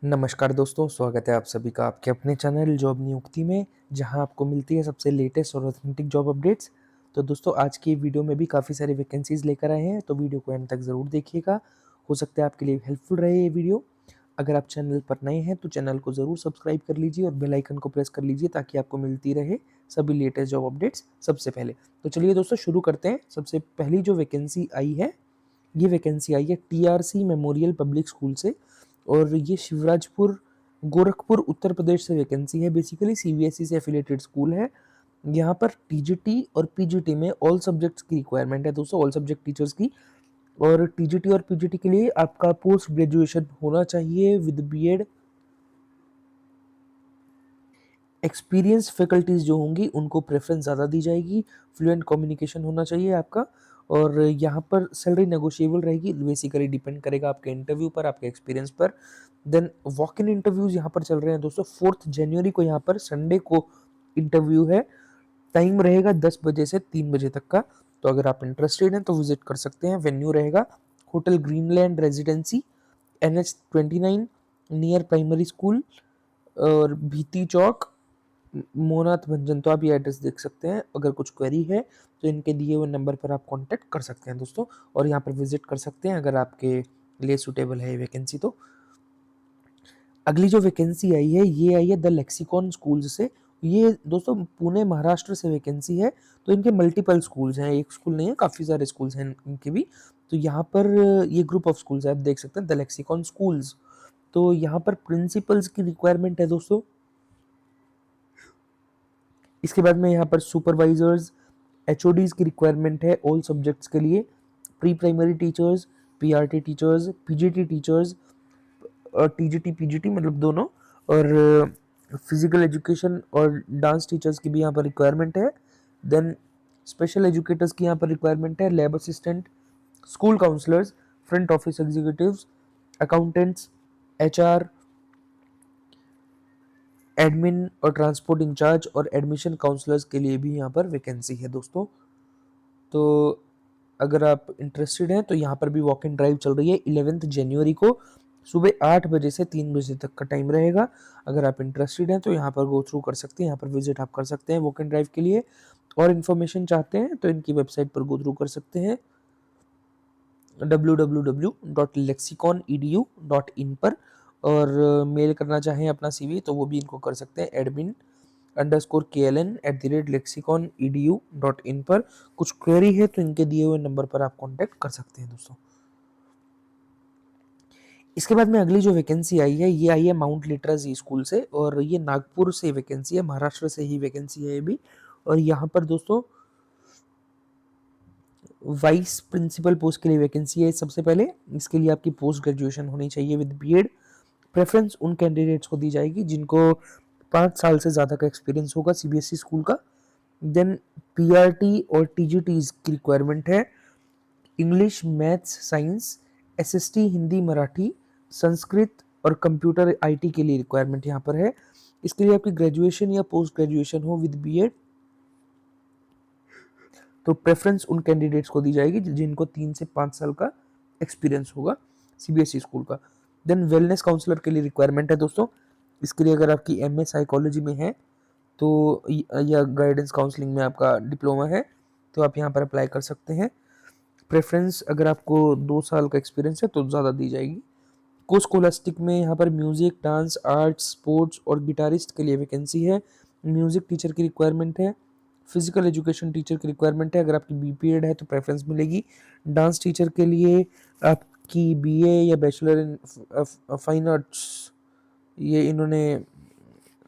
नमस्कार दोस्तों, स्वागत है आप सभी का आपके अपने चैनल जॉब नियुक्ति में, जहां आपको मिलती है सबसे लेटेस्ट और ऑथेंटिक जॉब अपडेट्स। तो दोस्तों आज की वीडियो में भी काफ़ी सारी वैकेंसीज लेकर आए हैं, तो वीडियो को एंड तक ज़रूर देखिएगा। हो सकता है आपके लिए हेल्पफुल रहे ये वीडियो। अगर आप चैनल पर नए हैं तो चैनल को ज़रूर सब्सक्राइब कर लीजिए और बेल आइकन को प्रेस कर लीजिए ताकि आपको मिलती रहे सभी लेटेस्ट जॉब अपडेट्स सबसे पहले। तो चलिए दोस्तों शुरू करते हैं। सबसे पहली जो वैकेंसी आई है, ये वैकेंसी आई है टीआरसी मेमोरियल पब्लिक स्कूल से, और ये शिवराजपुर गोरखपुर उत्तर प्रदेश से वैकेंसी है। बेसिकली सीबीएसई से एफिलेटेड स्कूल है। यहाँ पर टीजीटी और पीजीटी में ऑल सब्जेक्ट्स की रिक्वायरमेंट है दोस्तों, ऑल सब्जेक्ट टीचर्स की। और टीजीटी और पीजीटी के लिए आपका पोस्ट ग्रेजुएशन होना चाहिए विद बीएड। एक्सपीरियंस फैकल्टीज जो होंगी उनको प्रेफरेंस ज़्यादा दी जाएगी। फ्लुएंट कम्युनिकेशन होना चाहिए आपका। और यहाँ पर सैलरी नेगोशिएबल रहेगी, बेसिकली डिपेंड करेगा आपके इंटरव्यू पर, आपके एक्सपीरियंस पर। देन वॉक इन इंटरव्यूज यहाँ पर चल रहे हैं दोस्तों। 4 जनवरी को यहाँ पर संडे को इंटरव्यू है। टाइम रहेगा 10 बजे से 3 बजे तक का। तो अगर आप इंटरेस्टेड हैं तो विजिट कर सकते हैं। वेन्यू रहेगा hotel Greenland residency, NH 29 near primary school और भीती चौक, मोनाथ भंजन। तो आप ये एड्रेस देख सकते हैं। अगर कुछ क्वेरी है तो इनके दिए हुए नंबर पर आप कांटेक्ट कर सकते हैं दोस्तों, और यहाँ पर विजिट कर सकते हैं अगर आपके लिए सूटेबल है ये वैकेंसी। तो अगली जो वैकेंसी आई है ये आई है द लेक्सिकॉन स्कूल्स से। ये दोस्तों पुणे महाराष्ट्र से वैकेंसी है। तो इनके मल्टीपल स्कूल्स हैं, एक स्कूल नहीं है, काफ़ी सारे स्कूल्स हैं इनके भी। तो यहाँ पर ये ग्रुप ऑफ स्कूल्स है, आप देख सकते हैं द लेक्सिकॉन स्कूल्स। तो यहाँ पर प्रिंसिपल्स की रिक्वायरमेंट है दोस्तों। इसके बाद में यहाँ पर सुपरवाइजर्स, एचओडीज की रिक्वायरमेंट है ऑल सब्जेक्ट्स के लिए। Pre primary teachers, PRT teachers, PGT teachers, और टीजीटी पीजीटी मतलब दोनों। और फिजिकल एजुकेशन और डांस टीचर्स की भी यहाँ पर रिक्वायरमेंट है। देन स्पेशल एजुकेटर्स की यहाँ पर रिक्वायरमेंट है। Lab assistant, school counsellors, front office executives, accountants, HR, admin और ट्रांसपोर्ट इंचार्ज और एडमिशन काउंसलर्स के लिए भी यहाँ पर वैकेंसी है दोस्तों। तो अगर आप इंटरेस्टेड हैं तो यहाँ पर भी वॉक इन ड्राइव चल रही है 11 जनवरी को। सुबह 8 बजे से 3 बजे तक का टाइम रहेगा। अगर आप इंटरेस्टेड हैं तो यहाँ पर गो थ्रू कर सकते हैं, यहाँ पर विजिट आप कर सकते हैं वॉक इन ड्राइव के लिए। और इन्फॉर्मेशन चाहते हैं तो इनकी वेबसाइट पर गो थ्रू कर सकते हैं www.lexiconedu.in पर। और मेल करना चाहें अपना सीवी तो वो भी इनको कर सकते हैं admin_kln@lexicon.edu.in पर। कुछ क्वेरी है तो इनके दिए हुए नंबर पर आप कांटेक्ट कर सकते हैं दोस्तों। इसके बाद में अगली जो वैकेंसी आई है ये आई है माउंट लिटराजी स्कूल से, और ये नागपुर से वैकेंसी है, महाराष्ट्र से ही वैकेंसी है ये भी। और यहाँ पर दोस्तों वाइस प्रिंसिपल पोस्ट के लिए वैकेंसी है। सबसे पहले इसके लिए आपकी पोस्ट ग्रेजुएशन होनी चाहिए विद बीएड। प्रेफरेंस उन कैंडिडेट्स को दी जाएगी जिनको 5 साल से ज़्यादा का एक्सपीरियंस होगा सीबीएसई स्कूल का। देन पीआरटी और टीजीटीज की रिक्वायरमेंट है। English, maths, science, SST Hindi Marathi, Sanskrit और कंप्यूटर आईटी के लिए रिक्वायरमेंट यहाँ पर है। इसके लिए आपकी ग्रेजुएशन या पोस्ट ग्रेजुएशन हो विद बीएड। तो प्रेफरेंस उन कैंडिडेट्स को दी जाएगी जिनको 3 से 5 साल का एक्सपीरियंस होगा सीबीएसई स्कूल का। देन वेलनेस काउंसलर के लिए रिक्वायरमेंट है दोस्तों। इसके लिए अगर आपकी एमए साइकोलॉजी में है तो या गाइडेंस काउंसलिंग में आपका डिप्लोमा है तो आप यहाँ पर अप्लाई कर सकते हैं। प्रेफरेंस अगर आपको 2 साल का एक्सपीरियंस है तो ज़्यादा दी जाएगी। को स्कोलास्टिक में यहाँ पर म्यूजिक, डांस, आर्ट्स, स्पोर्ट्स और गिटारिस्ट के लिए वैकेंसी है। म्यूजिक टीचर की रिक्वायरमेंट है। फिजिकल एजुकेशन टीचर की रिक्वायरमेंट है। अगर आपकी बीपीएड है तो प्रेफरेंस मिलेगी। डांस टीचर के लिए आपकी बीए या बैचलर इन फाइन आर्ट्स, ये इन्होंने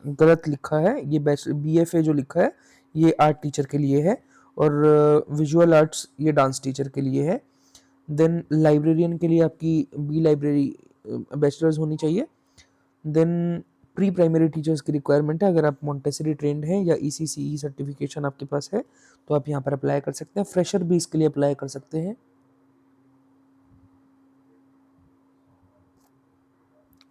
गलत लिखा है, ये बीएफए जो लिखा है ये आर्ट टीचर के लिए है। और विजुअल आर्ट्स ये डांस टीचर के लिए है। देन लाइब्रेरियन के लिए आपकी बी लाइब्रेरी बैचलर्स होनी चाहिए। देन प्री प्राइमरी टीचर्स की रिक्वायरमेंट है। अगर आप मॉन्टेसरी ट्रेंड हैं या ईसीसीई सर्टिफिकेशन आपके पास है तो आप यहाँ पर अप्लाई कर सकते हैं। फ्रेशर भी इसके लिए अप्लाई कर सकते हैं।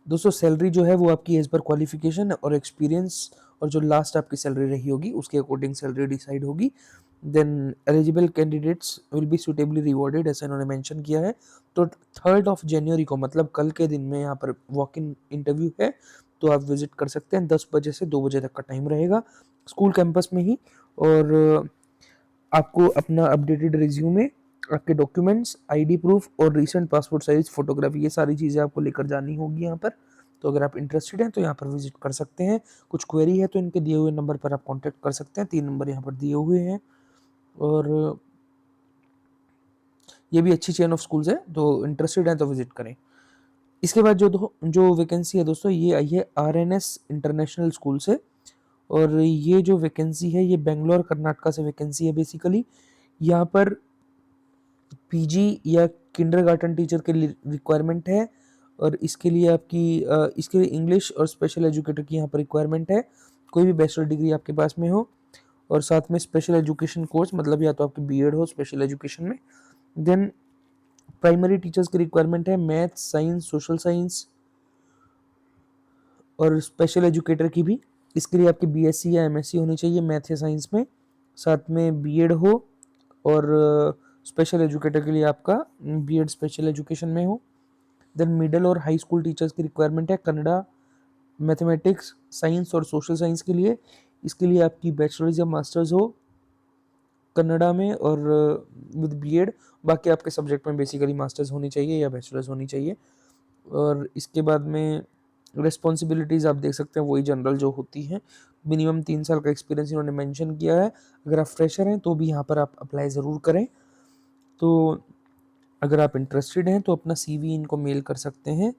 दोस्तों सैलरी जो है वो आपकी एज पर क्वालिफिकेशन और एक्सपीरियंस और जो लास्ट आपकी सैलरी रही होगी उसके अकॉर्डिंग सैलरी डिसाइड होगी। Then eligible candidates will be suitably rewarded, ऐसा इन्होंने मेंशन किया है। तो 3 जनवरी को मतलब कल के दिन में यहाँ पर वॉक इन इंटरव्यू है, तो आप विजिट कर सकते हैं। 10 बजे से 2 बजे तक का टाइम रहेगा स्कूल कैंपस में ही। और आपको अपना अपडेटेड रिज्यूमे, आपके डॉक्यूमेंट्स, आईडी प्रूफ और रीसेंट पासपोर्ट साइज फोटोग्राफी, ये सारी चीज़ें आपको लेकर जानी होगी यहाँ पर। तो अगर आप इंटरेस्टेड हैं तो यहाँ पर विजिट कर सकते हैं। कुछ क्वेरी है तो इनके दिए हुए नंबर पर आप कांटेक्ट कर सकते हैं, 3 नंबर यहाँ पर दिए हुए हैं। और ये भी अच्छी चेन ऑफ स्कूल्स है, तो इंटरेस्टेड हैं तो विजिट करें। इसके बाद जो वैकेंसी है दोस्तों, ये आई है आरएनएस इंटरनेशनल स्कूल से। और ये जो वैकेंसी है ये बेंगलोर कर्नाटका से वैकेंसी है बेसिकली। यहाँ पर पीजी या किंडरगार्टन टीचर के लिए रिक्वायरमेंट है, और इसके लिए इसके लिए इंग्लिश और स्पेशल एजुकेटर की यहाँ पर रिक्वायरमेंट है। कोई भी बैचलर डिग्री आपके पास में हो, और साथ में स्पेशल एजुकेशन कोर्स, मतलब या तो आपकी बीएड हो स्पेशल एजुकेशन में। देन प्राइमरी टीचर्स की रिक्वायरमेंट है मैथ, साइंस, सोशल साइंस और स्पेशल एजुकेटर की भी। इसके लिए आपकी बीएससी या एमएससी होनी चाहिए मैथ या साइंस में, साथ में बीएड हो, और स्पेशल एजुकेटर के लिए आपका बीएड स्पेशल एजुकेशन में हो। देन मिडिल और हाई स्कूल टीचर्स की रिक्वायरमेंट है कन्नड़ा, मैथमेटिक्स, साइंस और सोशल साइंस के लिए। इसके लिए आपकी बैचलर्स या मास्टर्स हो कन्नड़ा में और विद बीएड। बाकी आपके सब्जेक्ट में बेसिकली मास्टर्स होनी चाहिए या बैचलर्स होनी चाहिए। और इसके बाद में रिस्पॉन्सिबिलिटीज़ आप देख सकते हैं वही जनरल जो होती हैं। मिनिमम 3 साल का एक्सपीरियंस इन्होंने मेंशन किया है। अगर आप फ्रेशर हैं तो भी यहाँ पर आप अप्लाई ज़रूर करें। तो अगर आप इंटरेस्टेड हैं तो अपना CV इनको मेल कर सकते हैं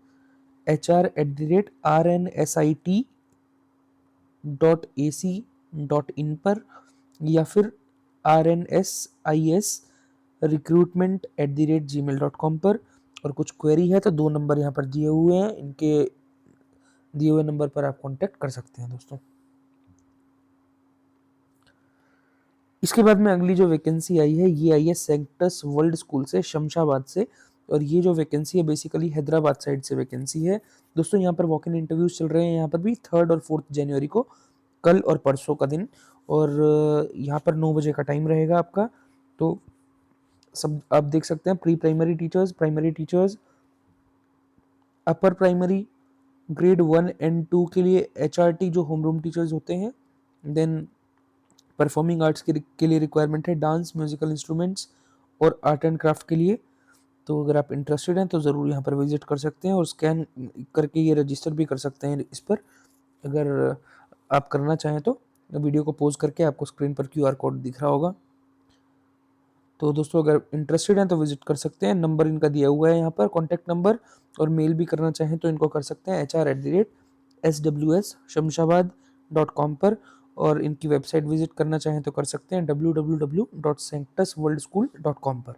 hr@rnsit.ac.in पर, या फिर rnsis recruitment@gmail.com पर। और कुछ क्वेरी है तो 2 नंबर यहाँ पर दिए हुए हैं, इनके दिए हुए नंबर पर आप कांटेक्ट कर सकते हैं दोस्तों। इसके बाद में अगली जो वैकेंसी आई है ये आई है सेंक्टस वर्ल्ड स्कूल से, शमशाबाद से। और ये जो वैकेंसी है बेसिकली हैदराबाद साइड से वैकेंसी है दोस्तों। यहाँ पर वॉक इन इंटरव्यूज चल रहे हैं यहाँ पर भी 3 और 4 जनवरी को, कल और परसों का दिन। और यहाँ पर 9 बजे का टाइम रहेगा आपका। तो सब आप देख सकते हैं, pre primary teachers, primary teachers, upper primary grade 1 and 2 के लिए HRT जो होम रूम टीचर्स होते हैं। देन परफॉर्मिंग आर्ट्स के लिए रिक्वायरमेंट है डांस, म्यूजिकल इंस्ट्रूमेंट्स और आर्ट एंड क्राफ्ट के लिए। तो अगर आप इंटरेस्टेड हैं तो ज़रूर यहाँ पर विजिट कर सकते हैं, और स्कैन करके ये रजिस्टर भी कर सकते हैं इस पर। अगर आप करना चाहें तो वीडियो को पॉज करके आपको स्क्रीन पर QR कोड दिख रहा होगा। तो दोस्तों अगर इंटरेस्टेड हैं तो विजिट कर सकते हैं। नंबर इनका दिया हुआ है यहाँ पर, कॉन्टैक्ट नंबर। और मेल भी करना चाहें तो इनको कर सकते हैं hr@sws.shamshabad.com पर। और इनकी वेबसाइट विजिट करना चाहें तो कर सकते हैं www.sanctusworldschool.com पर।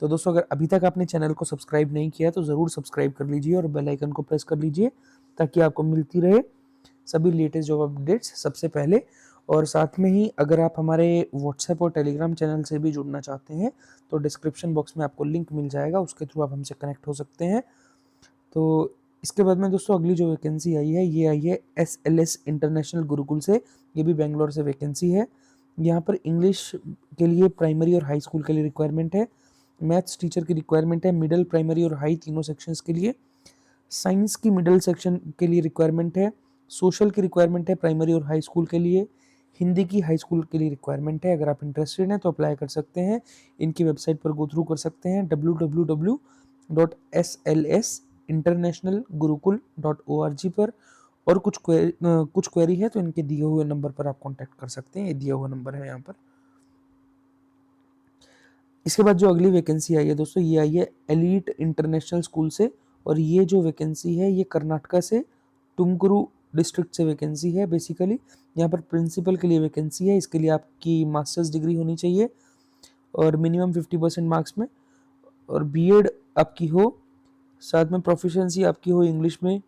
तो दोस्तों अगर अभी तक आपने चैनल को सब्सक्राइब नहीं किया तो ज़रूर सब्सक्राइब कर लीजिए और बेल आइकन को प्रेस कर लीजिए, ताकि आपको मिलती रहे सभी लेटेस्ट जॉब अपडेट्स सबसे पहले। और साथ में ही अगर आप हमारे व्हाट्सएप और टेलीग्राम चैनल से भी जुड़ना चाहते हैं तो डिस्क्रिप्शन बॉक्स में आपको लिंक मिल जाएगा, उसके थ्रू आप हमसे कनेक्ट हो सकते हैं। तो इसके बाद में दोस्तों अगली जो वैकेंसी आई है ये आई है SLS इंटरनेशनल गुरुकुल से। ये भी बेंगलोर से वैकेंसी है। यहाँ पर इंग्लिश के लिए प्राइमरी और हाई स्कूल के लिए रिक्वायरमेंट है, मैथ्स टीचर की रिक्वायरमेंट है मिडिल, प्राइमरी और हाई तीनों सेक्शंस के लिए। साइंस की मिडिल सेक्शन के लिए रिक्वायरमेंट है, सोशल की रिक्वायरमेंट है प्राइमरी और हाई स्कूल के लिए, हिंदी की हाई स्कूल के लिए रिक्वायरमेंट है। अगर आप इंटरेस्टेड हैं तो अप्लाई कर सकते हैं, इनकी वेबसाइट पर गो थ्रू कर सकते हैं www.slsinternationalgurukul.org पर। और कुछ क्वेरी है तो इनके दिए हुए नंबर पर आप कांटेक्ट कर सकते हैं, ये दिया हुआ नंबर है यहाँ पर। इसके बाद जो अगली वैकेंसी आई है दोस्तों ये आई है एलीट इंटरनेशनल स्कूल से। और ये जो वैकेंसी है ये कर्नाटका से तुमकुरू डिस्ट्रिक्ट से वैकेंसी है बेसिकली। यहाँ पर प्रिंसिपल के लिए वैकेंसी है, इसके लिए आपकी मास्टर्स डिग्री होनी चाहिए और मिनिमम 50% मार्क्स में, और बीएड आपकी हो, साथ में प्रोफिशिएंसी आपकी हो इंग्लिश में।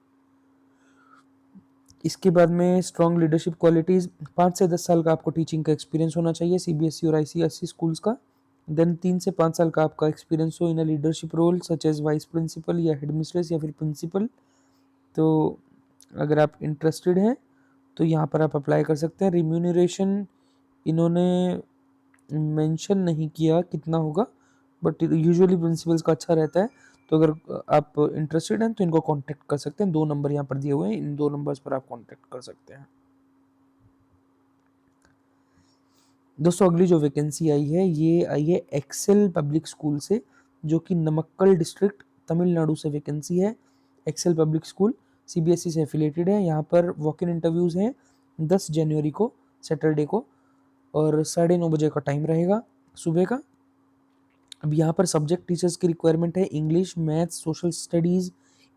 इसके बाद में स्ट्रॉन्ग लीडरशिप क्वालिटीज़, 5 से 10 साल का आपको टीचिंग का एक्सपीरियंस होना चाहिए CBSE और ICSE स्कूल्स का। देन 3 से 5 साल का आपका एक्सपीरियंस हो in a leadership role such as vice principal या हेड मिस्ट्रेस या फिर प्रिंसिपल। तो अगर आप इंटरेस्टेड हैं तो यहाँ पर आप अप्लाई कर सकते हैं। रिम्यूनरेशन इन्होंने मेंशन नहीं किया कितना होगा, बट यूजुअली प्रिंसिपल्स का अच्छा रहता है। तो अगर आप इंटरेस्टेड हैं तो इनको कांटेक्ट कर सकते हैं। 2 नंबर यहाँ पर दिए हुए हैं, इन 2 नंबर्स पर आप कांटेक्ट कर सकते हैं। दोस्तों अगली जो वैकेंसी आई है ये आई है एक्सेल पब्लिक स्कूल से, जो कि नमक्कल डिस्ट्रिक्ट तमिलनाडु से वैकेंसी है। एक्सेल पब्लिक स्कूल सीबीएसई से एफिलेटेड है। यहाँ पर वॉक इन इंटरव्यूज़ हैं 10 जनवरी को, सैटरडे को, और 9:30 बजे का टाइम रहेगा सुबह का। अब यहाँ पर सब्जेक्ट टीचर्स की रिक्वायरमेंट है English, maths, social studies,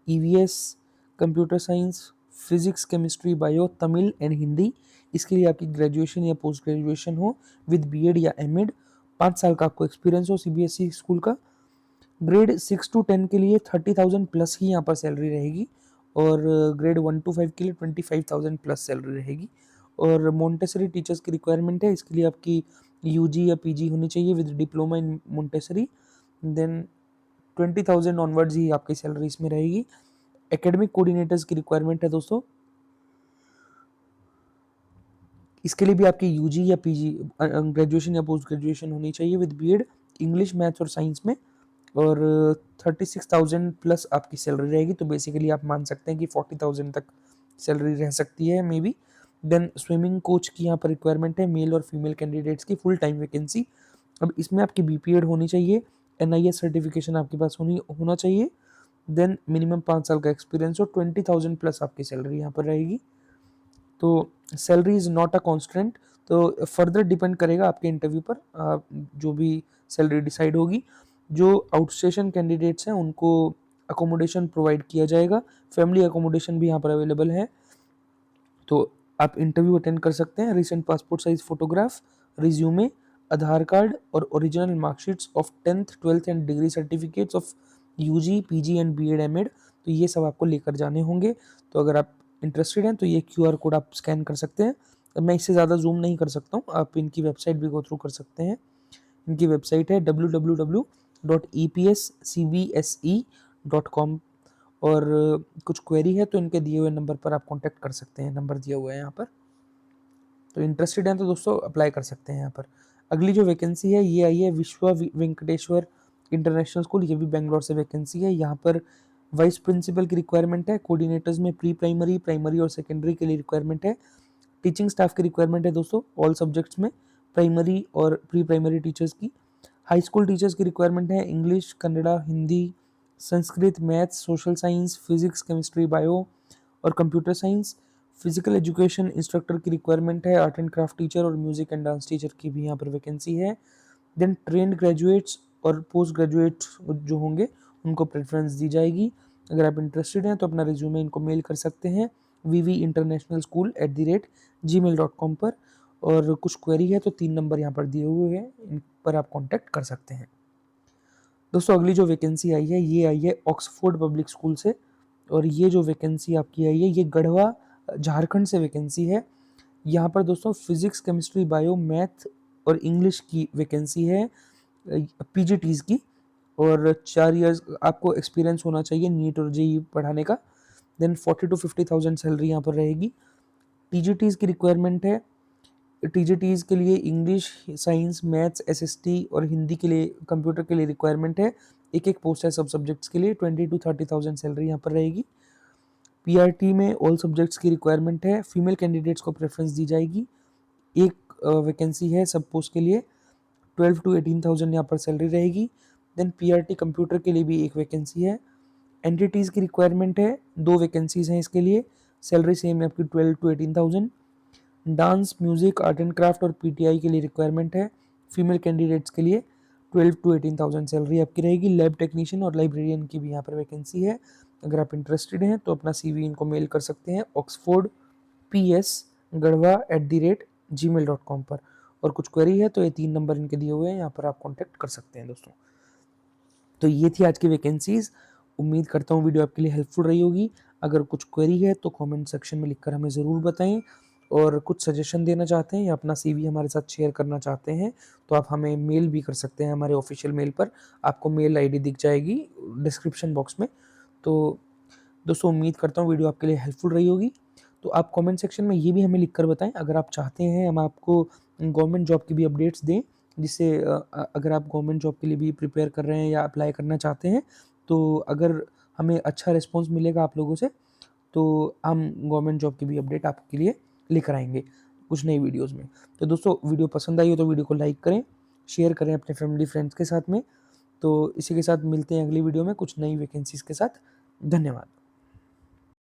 EVS, computer science, physics, chemistry, bio, Tamil and Hindi. इसके लिए आपकी ग्रेजुएशन या पोस्ट ग्रेजुएशन हो विद बीएड या एमएड, 5 साल का आपको एक्सपीरियंस हो सीबीएसई स्कूल का। ग्रेड 6 to 10 के लिए 30,000 प्लस ही यहाँ पर सैलरी रहेगी, और ग्रेड 1 to 5 के लिए 25,000 प्लस सैलरी रहेगी। और मोंटेसरी टीचर्स की रिक्वायरमेंट है, इसके लिए आपकी यूजी या पीजी होनी चाहिए with diploma in Montessori. Then 20,000 onwards ही आपकी सैलरी इसमें रहेगी। एकेडमिक कोऑर्डिनेटर्स की रिक्वायरमेंट है दोस्तों, इसके लिए भी आपकी यूजी या पीजी, ग्रेजुएशन या पोस्ट ग्रेजुएशन होनी चाहिए विद बीएड, इंग्लिश, मैथ्स और साइंस में। और 36,000 प्लस आपकी सैलरी रहेगी। तो बेसिकली आप मान सकते हैं कि 40,000 तक सैलरी रह सकती है maybe. Then swimming coach की यहाँ पर रिक्वायरमेंट है, मेल और फीमेल कैंडिडेट्स की, फुल टाइम वैकेंसी। अब इसमें आपकी बीपीएड होनी चाहिए, एनआईएस सर्टिफिकेशन आपके पास होना चाहिए। देन मिनिमम 5 साल का एक्सपीरियंस और 20,000 प्लस आपकी सैलरी यहाँ पर रहेगी। तो salary is not a constant, तो फर्दर डिपेंड करेगा आपके इंटरव्यू पर, जो भी सैलरी डिसाइड होगी। जो आउटस्टेशन कैंडिडेट्स हैं उनको अकोमोडेशन प्रोवाइड किया जाएगा, फैमिली अकोमोडेशन भी यहाँ पर अवेलेबल है। तो आप इंटरव्यू अटेंड कर सकते हैं। Recent passport size photograph, resume, Aadhaar card और original marksheets of 10th 12th and degree certificates of UG, PG and BEd, MEd, तो ये सब आपको लेकर जाने होंगे। तो अगर आप इंटरेस्टेड हैं तो ये क्यूआर कोड आप स्कैन कर सकते हैं। मैं इससे ज़्यादा जूम नहीं कर सकता हूँ, आप इनकी वेबसाइट भी गो थ्रू कर सकते हैं। इनकी वेबसाइट है www.epscbse.com। और कुछ क्वेरी है तो इनके दिए हुए नंबर पर आप कांटेक्ट कर सकते हैं, नंबर दिया हुआ है यहाँ पर। तो इंटरेस्टेड हैं तो दोस्तों अप्लाई कर सकते हैं यहाँ पर। अगली जो वैकेंसी है ये आई है विश्वा वेंकटेश्वर इंटरनेशनल स्कूल, ये भी बेंगलोर से वैकेंसी है। यहाँ पर वाइस प्रिंसिपल की रिक्वायरमेंट है, कोऑर्डिनेटर्स में प्री प्राइमरी, प्राइमरी और सेकेंडरी के लिए रिक्वायरमेंट है। टीचिंग स्टाफ की रिक्वायरमेंट है दोस्तों ऑल सब्जेक्ट्स में, प्राइमरी और प्री प्राइमरी टीचर्स की। हाई स्कूल टीचर्स की रिक्वायरमेंट है English, Kannada, Hindi, Sanskrit, maths, social science, physics, chemistry, bio और computer science. Physical education instructor की रिक्वायरमेंट है, आर्ट एंड क्राफ्ट टीचर और म्यूजिक एंड डांस टीचर की भी यहाँ पर वैकेंसी है। देन ट्रेंड ग्रेजुएट्स और पोस्ट ग्रेजुएट जो होंगे उनको प्रेफरेंस दी जाएगी। अगर आप इंटरेस्टेड हैं तो अपना रिज्यूमे इनको मेल कर सकते हैं vvinternationalschool@gmail.com पर। और कुछ क्वेरी है तो 3 नंबर यहाँ पर दिए हुए हैं, इन पर आप कॉन्टैक्ट कर सकते हैं। दोस्तों अगली जो वैकेंसी आई है ये आई है ऑक्सफोर्ड पब्लिक स्कूल से, और ये जो वैकेंसी आपकी आई है ये गढ़वा झारखंड से वैकेंसी है। यहाँ पर दोस्तों फिजिक्स, केमिस्ट्री, बायो, मैथ और इंग्लिश की वैकेंसी है पीजीटीज की। और 4 इयर्स आपको एक्सपीरियंस होना चाहिए नीट और जेई पढ़ाने का। देन 40 to 50,000 सैलरी यहाँ पर रहेगी। टीजीटीज की रिक्वायरमेंट है, टीजीटीज के लिए इंग्लिश, साइंस, मैथ्स, एसएसटी और हिंदी के लिए, कंप्यूटर के लिए रिक्वायरमेंट है। एक एक पोस्ट है सब सब्जेक्ट्स के लिए। 20 to 30,000 सैलरी यहाँ पर रहेगी। पीआरटी में ऑल सब्जेक्ट्स की रिक्वायरमेंट है, फीमेल कैंडिडेट्स को प्रेफरेंस दी जाएगी। एक वैकेंसी है सब पोस्ट के लिए, 12 to 18,000 यहाँ पर सैलरी रहेगी। देन पीआरटी कंप्यूटर के लिए भी एक वैकेंसी है। एंटिटीज़ की रिक्वायरमेंट है, 2 वैकेंसीज हैं इसके लिए, सैलरी सेम है आपकी 12 to 18,000। Dance, music, art and craft और पीटीआई के लिए रिक्वायरमेंट है, फीमेल कैंडिडेट्स के लिए 12 to 18,000 सैलरी आपकी रहेगी। लैब टेक्नीशियन और लाइब्रेरियन की भी यहाँ पर वैकेंसी है। अगर आप इंटरेस्टेड हैं तो अपना CV इनको मेल कर सकते हैं oxfordps@gmail.com पर। और कुछ क्वेरी है तो ये 3 नंबर इनके दिए हुए हैं, यहाँ पर आप कॉन्टैक्ट कर सकते हैं दोस्तों। तो ये थी आज की वैकेंसीज। उम्मीद करता हूँ वीडियो आपके लिए हेल्पफुल रही होगी। अगर कुछ क्वेरी है तो कमेंट सेक्शन में लिखकर हमें ज़रूर बताएं, और कुछ सजेशन देना चाहते हैं या अपना CV हमारे साथ शेयर करना चाहते हैं तो आप हमें मेल भी कर सकते हैं हमारे ऑफिशियल मेल पर। आपको मेल ID दिख जाएगी डिस्क्रिप्शन बॉक्स में। तो दोस्तों उम्मीद करता हूँ वीडियो आपके लिए हेल्पफुल रही होगी। तो आप कमेंट सेक्शन में ये भी हमें लिखकर बताएं, अगर आप चाहते हैं हम आपको गवर्नमेंट जॉब की भी अपडेट्स दें जिससे अगर आप गवर्नमेंट जॉब के लिए भी प्रिपेयर कर रहे हैं या अप्लाई करना चाहते हैं, तो अगर हमें अच्छा रिस्पॉन्स मिलेगा आप लोगों से, तो हम गवर्नमेंट जॉब की भी अपडेट आपके लिए लेकर आएंगे कुछ नई वीडियोज़ में। तो दोस्तों, वीडियो पसंद आई हो तो वीडियो को लाइक करें, शेयर करें अपने फैमिली फ्रेंड्स के साथ में। तो इसी के साथ मिलते हैं अगली वीडियो में कुछ नई वैकेंसीज़ के साथ। धन्यवाद।